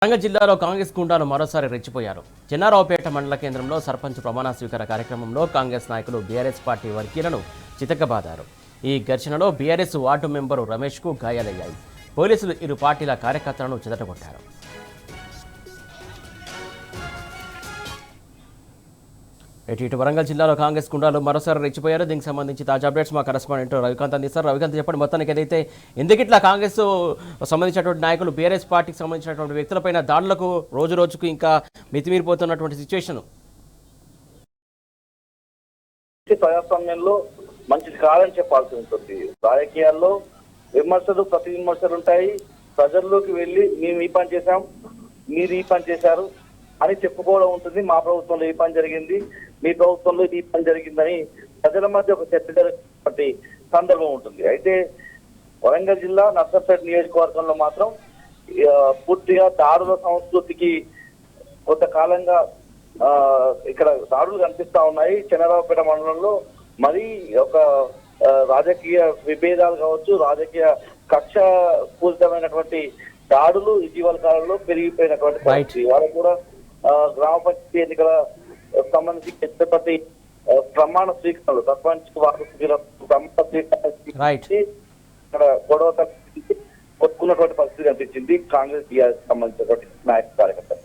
వరంగల్ జిల్లాలో కాంగ్రెస్ గుండాలు మరోసారి రెచ్చిపోయారు. చెన్నారావుపేట మండల కేంద్రంలో సర్పంచ్ ప్రమాణ స్వీకార కార్యక్రమంలో కాంగ్రెస్ నాయకులు బీఆర్ఎస్ పార్టీ వర్గీయులను చితకబాదారు. ఈ ఘర్షణలో బీఆర్ఎస్ వార్డు మెంబరు రమేష్కు గాయాలయ్యాయి. పోలీసులు ఇరు పార్టీల కార్యకర్తలను చెదరగొట్టారు. ఇటు వరంగల్ జిల్లాలో కాంగ్రెస్ గుండాలు మరోసారి రెచ్చిపోయారు. దీనికి సంబంధించి తాజా అప్డేట్స్ మా కరెస్పాండెంట్ రవికాంత్ అందిస్తారు. రవికాంత్, చెప్పండి, మొత్తానికి ఏదైతే ఎందుకిట్లా కాంగ్రెస్ సంబంధించినటువంటి నాయకులు బీఆర్ఎస్ పార్టీకి సంబంధించినటువంటి వ్యక్తులపైన దాడులకు రోజు రోజుకు ఇంకా మితిమీరిపోతున్నటువంటి సిచ్యువేషన్? ప్రజాస్వామ్యంలో మంచిది కాదని చెప్పాల్సి ఉంటుంది. రాజకీయాల్లో విమర్శలు ప్రతి విమర్శలు ఉంటాయి. ప్రజల్లోకి వెళ్ళి మేము ఈ పని చేశాం, మీరు ఈ పని చేశారు అని చెప్పుకోవడం ఉంటుంది. మా ప్రభుత్వంలో ఈ పని జరిగింది, మీ ప్రభుత్వంలో ఈ పని జరిగిందని ప్రజల మధ్య ఒక చర్చ జరిగినటువంటి సందర్భం ఉంటుంది. అయితే వరంగల్ జిల్లా నర్సంపేట నియోజకవర్గంలో మాత్రం పూర్తిగా దాడుల సంస్కృతికి కొంతకాలంగా ఇక్కడ దాడులు కనిపిస్తా ఉన్నాయి. చెన్నారావుపేట మండలంలో మరీ ఒక రాజకీయ విభేదాలు కావచ్చు, రాజకీయ కక్ష పూరితమైనటువంటి దాడులు ఇటీవల కాలంలో పెరిగిపోయినటువంటి పరిస్థితి. వాళ్ళకు కూడా గ్రామ పంచాయతీ ఎన్నికల సంబంధించి ప్రతి ప్రమాణ స్వీకరణలు సర్పంచ్ ప్రమాణ స్వీకరణ ఇక్కడ గొడవ కొట్టుకున్నటువంటి పరిస్థితి కనిపించింది కాంగ్రెస్ టీఆర్ఎస్ సంబంధించినటువంటి నాయక కార్యకర్తలు.